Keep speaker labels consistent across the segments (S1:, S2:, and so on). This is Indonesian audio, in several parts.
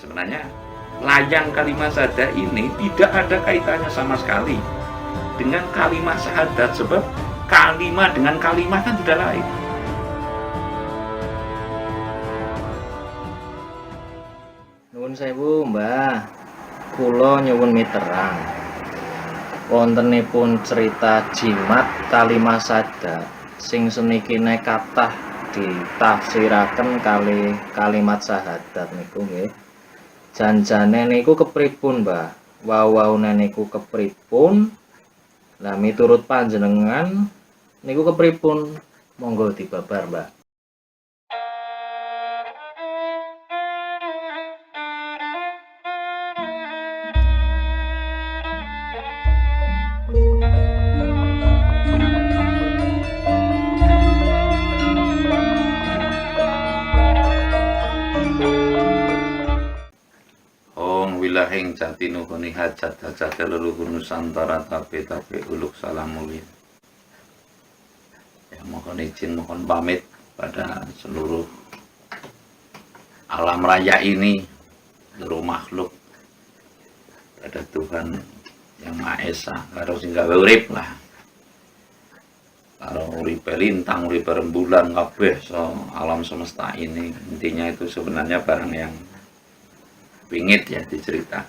S1: Sebenarnya layang kalimat syahadat ini tidak ada kaitannya sama sekali dengan kalimat syahadat, sebab kalimat dengan kalimat kan tidak lain.
S2: Nuwun sewu, Mbah. Kula nyuwun miterang. Wontenipun cerita jimat kalimat syahadat sing senikine kathah ditafsiraken kali kalimat syahadat niku nggih. Janjane niku kepripun, Mbah? Wau-waune niku kepripun? Lah miturut panjenengan niku kepripun? Monggo dibabar, Mbah.
S1: Wilahing jati nuhuni hajat hajat leluhur Nusantara tape uluk salam mulia. Ya, mohon izin, mohon pamit pada seluruh alam raya ini, seluruh makhluk, pada Tuhan yang Maha Esa, karo sing gawe urip lah. Karo uripe lintang, uripe rembulan kabeh so alam semesta ini, intinya itu sebenarnya barang yang wingit ya dicerita.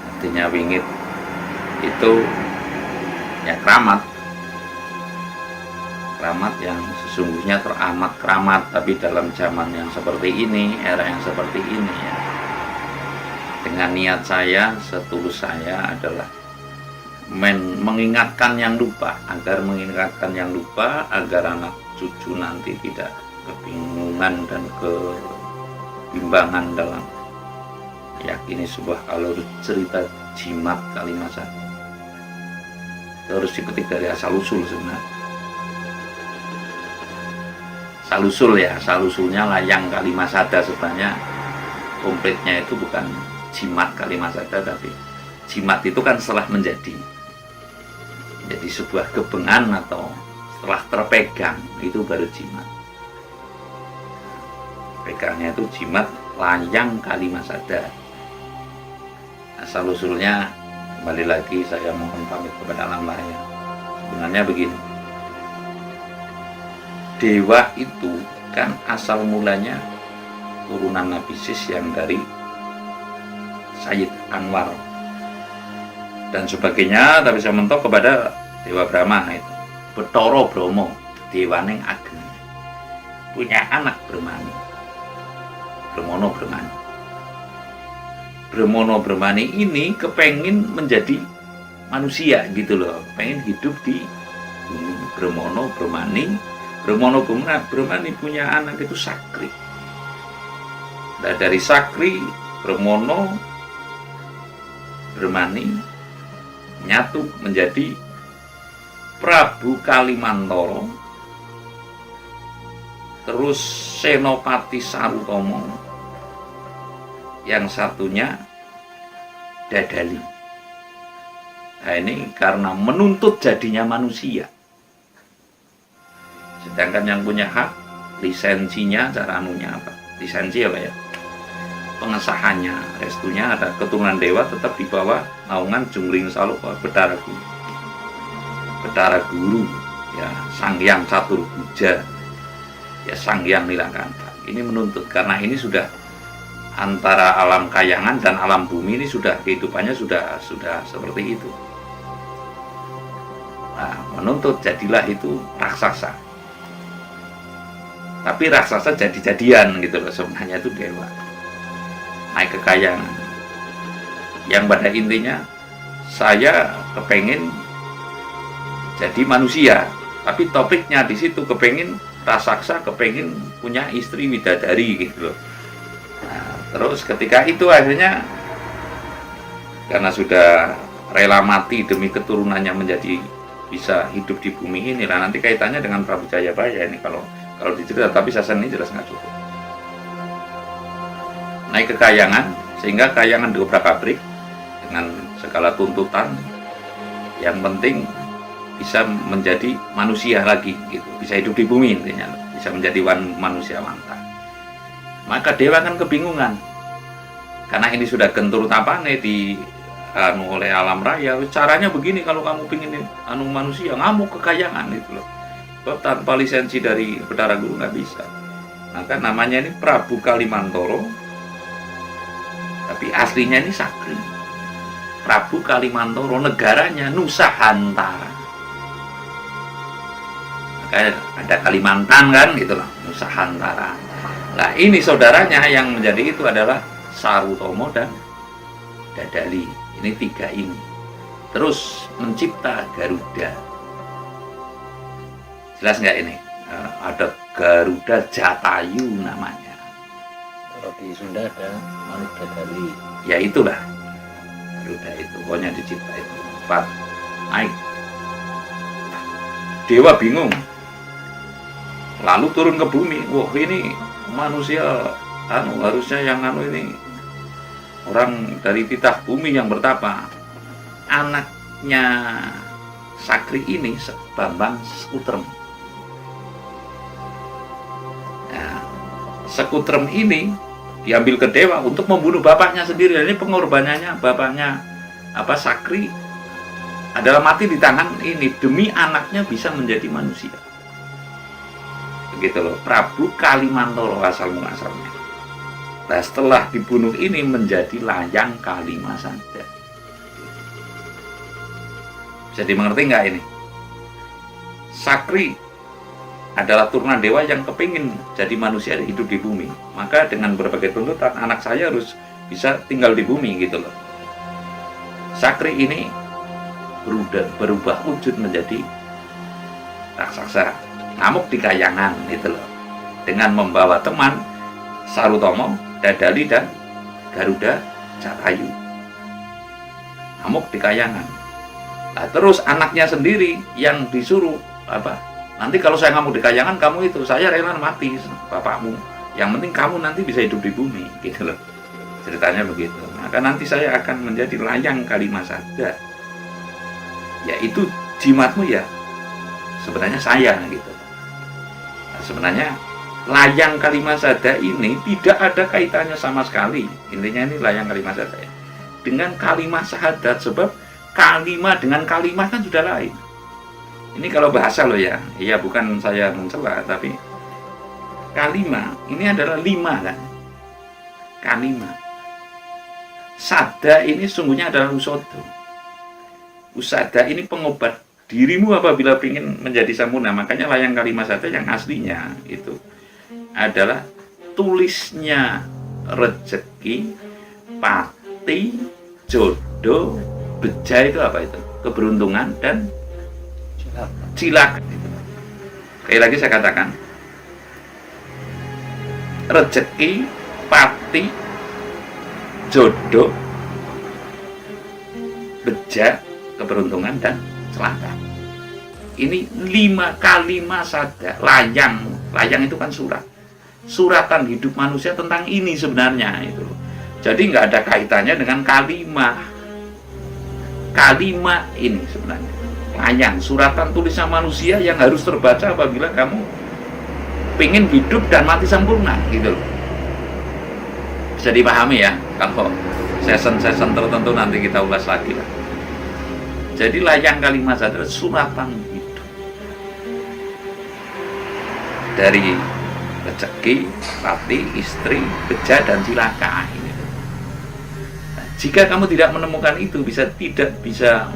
S1: Artinya wingit itu ya keramat yang sesungguhnya teramat keramat, tapi dalam zaman yang seperti ini, era yang seperti ini ya, dengan niat saya, setulus saya adalah mengingatkan yang lupa, agar anak cucu nanti tidak kebingungan dan kebimbangan dalam yakini sebuah alur cerita jimat kalimat syahadat. Itu harus dipetik dari asal usul sebenarnya. Asal usulnya layang kalimat syahadat sebenarnya komplitnya itu bukan jimat kalimat syahadat, tapi jimat itu kan setelah menjadi sebuah kebengan atau setelah terpegang, itu baru jimat. Pegangnya itu jimat layang kalimat syahadat. Asal usulnya, kembali lagi saya mohon pamit kepada alam raya. Sebenarnya begini, dewa itu kan asal mulanya turunan Nabi Sis yang dari Sayyid Anwar dan sebagainya, tapi saya mentok kepada Dewa Brahma itu Betara Brahma, dewaning ageng, punya anak Brahmani, Brahmana Brahmani ini kepengin menjadi manusia gitu loh, pengen hidup di bumi. Brahmana Brahmani punya anak itu Sakri. Nah, dari Sakri Brahmana Brahmani nyatu menjadi Prabu Kalimantara, terus Senopati Sarutomo, yang satunya Dadali. Nah, ini karena menuntut jadinya manusia. Sedangkan yang punya hak lisensinya, cara anunya apa? Lisensi apa ya? Pengesahannya, restunya ada keturunan dewa tetap di bawah naungan Jungling Saloka Betara Guru, ya Sang Hyang Caturbuja, ya Sang Hyang Nilakanta. Ini menuntut karena ini sudah antara alam kayangan dan alam bumi ini sudah kehidupannya sudah seperti itu. Nah, menuntut jadilah itu raksasa. Tapi raksasa jadi-jadian gitu loh, sebenarnya itu dewa. Naik ke kayangan. Yang pada intinya saya kepengen jadi manusia, tapi topiknya di situ kepengen raksasa, kepengen punya istri widadari gitu loh. Nah, terus ketika itu akhirnya karena sudah rela mati demi keturunannya menjadi bisa hidup di bumi ini, lah nanti kaitannya dengan Prabu Jayabaya ini kalau dicerita, tapi sasan ini jelas nggak cukup. Naik ke kayangan, sehingga kayangan diobrak-abrik dengan segala tuntutan. Yang penting bisa menjadi manusia lagi gitu, bisa hidup di bumi intinya, bisa menjadi manusia wanta. Maka dewa kan kebingungan, karena ini sudah gentur tapane di oleh alam raya. Caranya begini, kalau kamu pingin manusia ngamuk kekayangan itu loh. Tanpa lisensi dari Bathara Guru nggak bisa. Maka namanya ini Prabu Kalimantoro, tapi aslinya ini Sakri. Prabu Kalimantoro, negaranya Nusantara. Maka ada Kalimantan kan gitu loh, Nusantara. Nah ini saudaranya yang menjadi itu adalah Sarutomo dan Dadali. Ini tiga ini. Terus mencipta Garuda. Jelas nggak ini? Ada Garuda Jatayu namanya.
S2: Kalau di Sunda ada Manuk Dadali.
S1: Ya itulah Garuda itu. Pokoknya dicipta itu. Empat. Naik. Dewa bingung. Lalu turun ke bumi. Wah ini manusia harusnya yang ini orang dari titah bumi yang bertapa. Anaknya Sakri ini Bambang Sekutrem. Nah, Sekutrem ini diambil ke dewa untuk membunuh bapaknya sendiri. Ini pengorbanannya bapaknya Sakri adalah mati di tangan ini demi anaknya bisa menjadi manusia. Begitu loh, Prabu Kalimantoro asal muasalnya. Nah, setelah dibunuh ini menjadi Layang Kalimasada. Bisa dimengerti nggak ini? Sakri adalah turunan dewa yang kepingin jadi manusia hidup di bumi. Maka dengan berbagai tuntutan, anak saya harus bisa tinggal di bumi gitu loh. Sakri ini berubah wujud menjadi raksasa, ngamuk di kayangan gitu loh. Dengan membawa teman Sarutomo, Dadali dan Garuda Jatayu. Ngamuk di kayangan. Nah, terus anaknya sendiri yang disuruh nanti kalau saya ngamuk di kayangan kamu itu, saya rela mati bapakmu. Yang penting kamu nanti bisa hidup di bumi gitu loh. Ceritanya begitu. Maka nanti saya akan menjadi Layang Kalimasada. Ya itu jimatmu ya. Sebenarnya saya gitu. Nah, sebenarnya Layang Kalimasada ini tidak ada kaitannya sama sekali. Intinya ini Layang Kalimasada ya. Dengan kalimat syahadat, sebab kalimat dengan kalimat kan sudah lain. Ini kalau bahasa loh ya. Iya, bukan saya mencela, tapi kalimat ini adalah 5 kan. Kalimat. Sada ini sungguhnya adalah usodo. Usada ini pengobat dirimu apabila ingin menjadi sempurna. Makanya Layang Kalimasada yang aslinya itu adalah tulisnya rezeki, pati, jodoh, beja itu apa itu? Keberuntungan dan cilaka. Sekali lagi saya katakan, rezeki, pati, jodoh, beja, keberuntungan dan celaka. Ini 5 kalimat sada. Layang itu kan surat. Suratan hidup manusia tentang ini sebenarnya itu. Jadi nggak ada kaitannya dengan kalimat ini sebenarnya. Layang, suratan tulisan manusia yang harus terbaca apabila kamu pengen hidup dan mati sempurna gitu loh. Bisa dipahami ya. Kalau session tertentu nanti kita ulas lagi lah. Jadi Layang Kalimasada adalah suratan hidup dari rezeki, pati, istri, beja, dan cilaka. Nah, jika kamu tidak menemukan itu, tidak bisa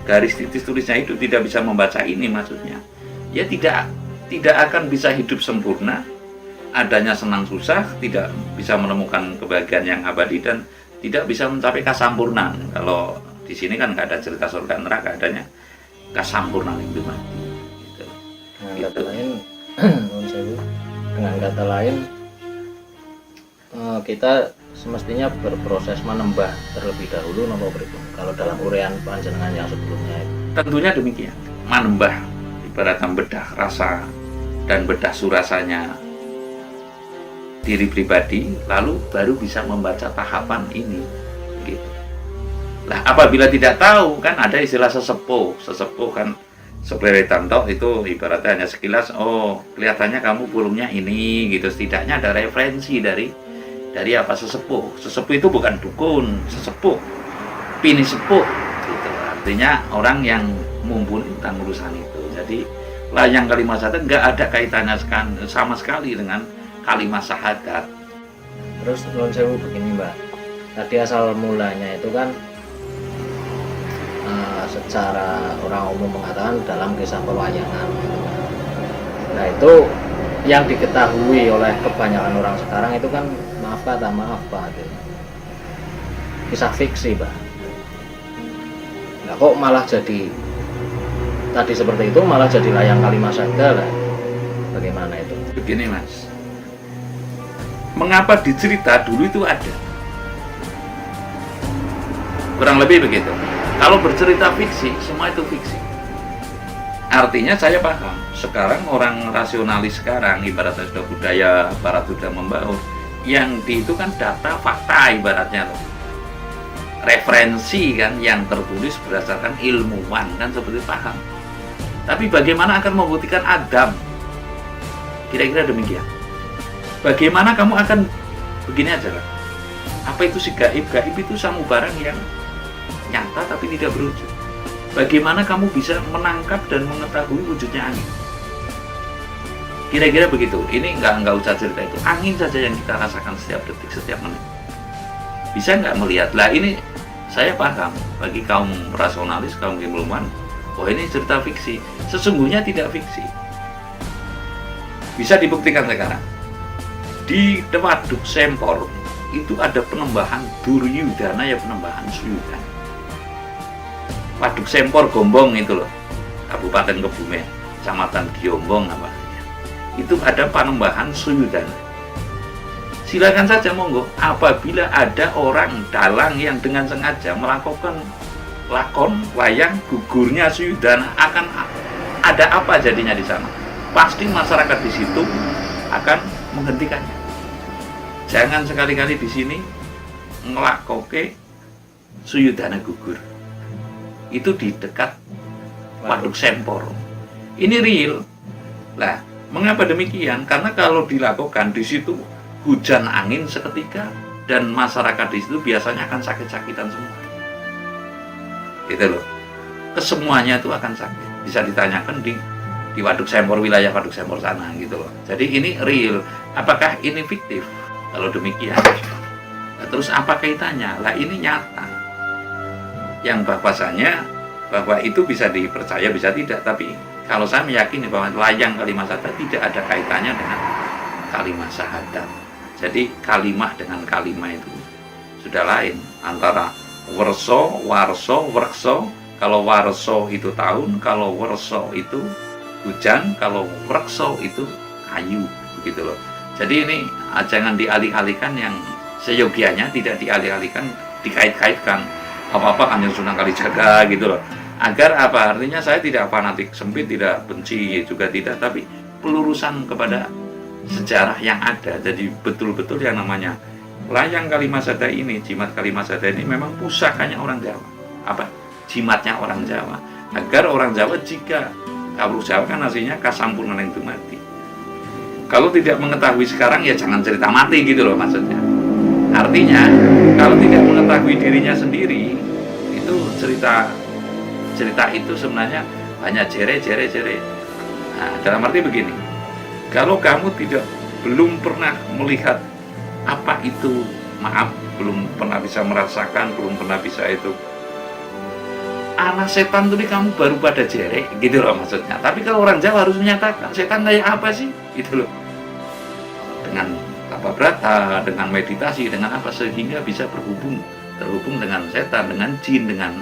S1: garis titis tulisnya itu, tidak bisa membaca ini maksudnya, ya tidak akan bisa hidup sempurna, adanya senang susah, tidak bisa menemukan kebahagiaan yang abadi, dan tidak bisa mencapai kasampurnaan. Kalau di sini kan nggak ada cerita surga neraka, adanya kasampurnaan hidup mati. Gitu.
S2: Dengan kata lain, kita semestinya berproses menembah terlebih dahulu nomor berikut. Kalau dalam uraian panjenengan yang sebelumnya itu.
S1: Tentunya demikian. Menembah ibaratnya bedah rasa dan bedah surasanya diri pribadi, lalu baru bisa membaca tahapan ini. Gitu. Nah, apabila tidak tahu, kan ada istilah sesepuh kan sepeletan toh itu ibaratnya hanya sekilas, oh kelihatannya kamu pulungnya ini gitu, setidaknya ada referensi dari dari apa? Sesepuh. Sesepuh itu bukan dukun, sesepuh, pini sepuh gitu. Artinya orang yang mumpuni tentang urusan itu. Jadi layang kalimat syahadat nggak ada kaitannya sama sekali dengan kalimat syahadat.
S2: Terus nuwun sewu begini Mbak, tadi asal mulanya itu kan secara orang umum mengatakan dalam kisah pewayangan. Nah itu yang diketahui oleh kebanyakan orang sekarang itu kan maaf Pak gitu. Kisah fiksi Pak. Nah kok malah jadi tadi seperti itu malah jadi layang kalimat syahadat lah. Bagaimana itu?
S1: Begini Mas, mengapa dicerita dulu itu ada? Kurang lebih begitu. Kalau bercerita fiksi, semua itu fiksi. Artinya saya paham. Sekarang orang rasionalis sekarang, ibaratnya sudah budaya barat sudah membaur, yang itu kan data fakta ibaratnya loh. Referensi kan yang tertulis berdasarkan ilmuwan kan seperti paham. Tapi bagaimana akan membuktikan Adam? Kira-kira demikian. Bagaimana kamu akan begini aja lah. Apa itu si gaib? Gaib itu samu barang yang nyata tapi tidak berwujud. Bagaimana kamu bisa menangkap dan mengetahui wujudnya angin? Kira-kira begitu. Ini nggak usah cerita itu. Angin saja yang kita rasakan setiap detik, setiap menit. Bisa nggak melihat? Lah ini saya paham bagi kaum rasionalis, kaum ilmuwan, oh ini cerita fiksi. Sesungguhnya tidak fiksi. Bisa dibuktikan sekarang. Di Waduk Sempor itu ada penembahan Duryudana ya penembahan Suyudana. Waduk Sempor Gombong itu loh, Kabupaten Kebumen, Kecamatan Giombong apa. Itu ada penembahan Suyudana. Silakan saja monggo. Apabila ada orang dalang yang dengan sengaja melakukan lakon wayang gugurnya Suyudana, akan ada apa jadinya di sana? Pasti masyarakat di situ akan menghentikannya. Jangan sekali-kali di sini ngelakoke Suyudana gugur. Itu di dekat Waduk Sempor. Ini real. Lah, mengapa demikian? Karena kalau dilakukan di situ hujan angin seketika dan masyarakat di situ biasanya akan sakit-sakitan semua. Gitu loh. Kesemuanya itu akan sakit. Bisa ditanyakan di Waduk Sempor, wilayah Waduk Sempor sana gitu loh. Jadi ini real. Apakah ini fiktif? Kalau demikian. Nah, terus apa kaitannya? Lah ini nyata. Yang bahwasanya bahwa itu bisa dipercaya bisa tidak, tapi kalau saya meyakini bahwa layang kalimat syahadat tidak ada kaitannya dengan kalimat syahadat. Jadi kalimah dengan kalimah itu sudah lain, antara werso, warso, werkso. Kalau warso itu tahun, kalau werso itu hujan, kalau werkso itu kayu, begitu loh. Jadi ini jangan dialih-alihkan, yang seyogianya tidak dialih-alihkan, dikait-kaitkan apa-apa Kanjeng Sunan Kalijaga gitu loh. Agar apa? Artinya saya tidak fanatik sempit, tidak benci juga tidak, tapi pelurusan kepada sejarah yang ada. Jadi betul-betul yang namanya layang kalimat syahadat ini, jimat kalimat syahadat ini memang pusakanya orang Jawa. Apa? Jimatnya orang Jawa. Agar orang Jawa, jika kalau Jawa kan aslinya kasampunan itu mati. Kalau tidak mengetahui sekarang ya jangan cerita mati gitu loh maksudnya. Artinya kalau tidak mengetahui dirinya sendiri, itu cerita itu sebenarnya hanya jere. Nah, dalam arti begini, kalau kamu belum pernah melihat apa itu, belum pernah bisa merasakan, belum pernah bisa itu, anak setan tuh kamu baru pada jere gitu loh maksudnya. Tapi kalau orang Jawa harus menyatakan setan kayak apa sih gitu loh, dengan tapa brata, dengan meditasi, dengan apa, sehingga bisa terhubung dengan setan, dengan jin, dengan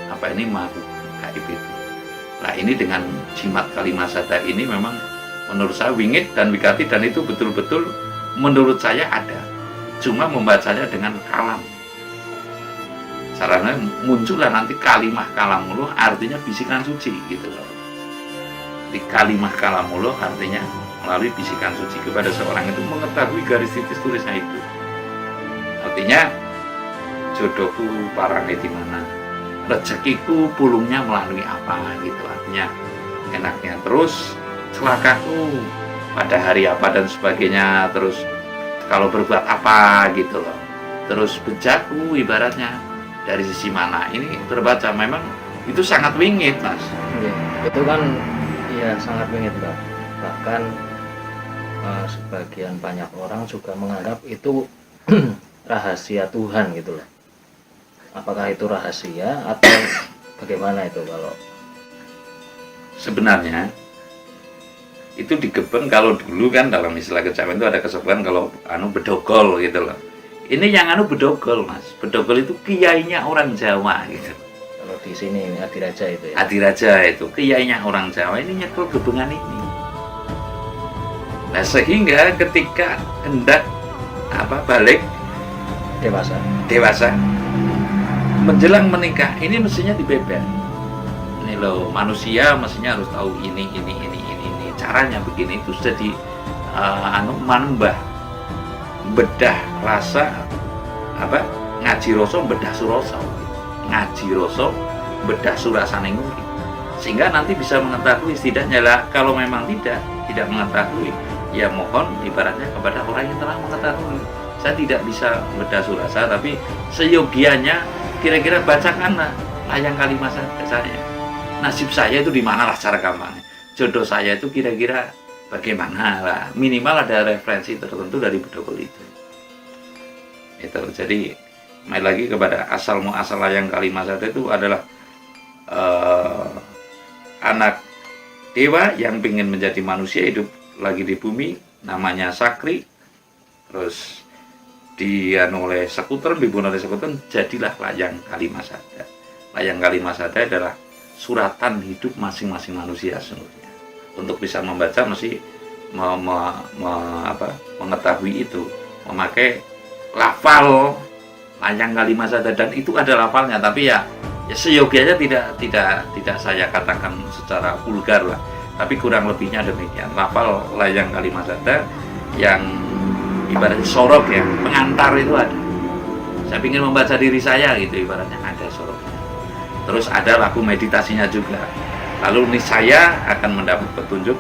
S1: apa ini makhluk gaib itu. Nah ini dengan jimat kalimat syahadat ini memang menurut saya wingit dan wigati, dan itu betul-betul menurut saya ada. Cuma membacanya dengan kalam. Caranya muncullah nanti kalimah kalamullah, artinya bisikan suci gitu loh. Di kalimah kalamullah artinya melalui bisikan suci kepada seorang itu mengetahui garis titis tulisnya itu. Artinya jodohku parangnya di mana, rezekiku pulungnya melalui apa gitu, artinya enaknya. Terus celakaku pada hari apa dan sebagainya. Terus kalau berbuat apa gitu loh. Terus bejaku ibaratnya dari sisi mana ini terbaca, memang itu sangat wingit Mas.
S2: Iya, itu kan ya sangat wingit Pak. Bahkan sebagian banyak orang juga menganggap itu rahasia Tuhan gitu loh. Apakah itu rahasia atau bagaimana itu kalau
S1: Sebenarnya itu digebeng, kalau dulu kan dalam istilah kejawen itu ada kesebutan kalau bedogol gitu loh. Ini yang bedogol Mas. Bedogol itu kiainya orang Jawa gitu.
S2: kalau di sini Adiraja itu ya?
S1: Adiraja itu kiainya orang Jawa, ini nyekel gebengan ini. Nah sehingga ketika hendak balik dewasa menjelang menikah ini mestinya dibeber. Ini loh, manusia mestinya harus tahu ini caranya begini, itu jadi manembah bedah rasa ngaji rasa bedah surasa, ngaji rasa bedah surasane nguri, sehingga nanti bisa mengetahui. Setidaknya lah, kalau memang tidak mengetahui, ya mohon ibaratnya kepada orang yang telah mengetahui. Saya tidak bisa bedah surasa, tapi seyogianya kira-kira bacakanlah layang kalimat saya. Nasib saya itu di mana lah cara gampangnya. Jodoh saya itu kira-kira bagaimana lah. Minimal ada referensi tertentu dari bedogol itu. Itu jadi kembali lagi kepada asal muasal layang kalimat saya itu adalah anak dewa yang ingin menjadi manusia hidup lagi di bumi, namanya Sakri. Terus oleh Sekuter, dibunuh oleh Sekuter, jadilah layang Kalimasada. Layang Kalimasada adalah suratan hidup masing-masing manusia sebenarnya. Untuk bisa membaca mesti mengetahui itu, memakai lafal layang Kalimasada, dan itu ada lafalnya, tapi ya seyogianya tidak saya katakan secara vulgar lah, tapi kurang lebihnya demikian. Lafal layang Kalimasada yang ibaratnya sorok ya, pengantar itu ada. Saya ingin membaca diri saya gitu, ibaratnya ada soroknya. Terus ada lagu meditasinya juga. Lalu ini saya akan mendapat petunjuk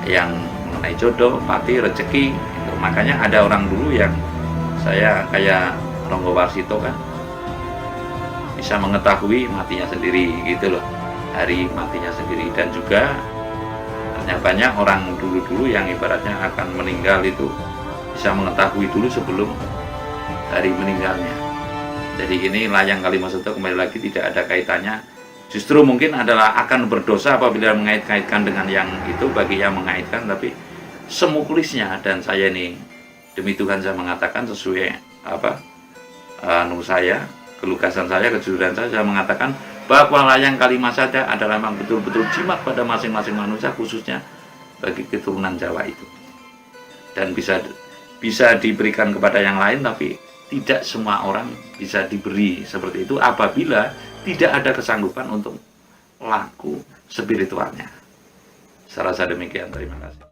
S1: yang mengenai jodoh, pati, rezeki gitu. Makanya ada orang dulu yang saya kayak Ronggo Warsito kan, bisa mengetahui matinya sendiri gitu loh, hari matinya sendiri. Dan juga banyak orang dulu yang ibaratnya akan meninggal itu bisa mengetahui dulu sebelum hari meninggalnya. Jadi ini layang Kalimasada kembali lagi tidak ada kaitannya. Justru mungkin adalah akan berdosa apabila mengait-kaitkan dengan yang itu, bagi yang mengaitkan. Tapi semuklisnya, dan saya ini demi Tuhan saya mengatakan sesuai saya, kelugasan saya, kejujuran saya mengatakan bahwa layang Kalimasada adalah memang betul-betul jimat pada masing-masing manusia, khususnya bagi keturunan Jawa itu. Dan bisa diberikan kepada yang lain, tapi tidak semua orang bisa diberi seperti itu apabila tidak ada kesanggupan untuk laku spiritualnya. Saya rasa demikian, terima kasih.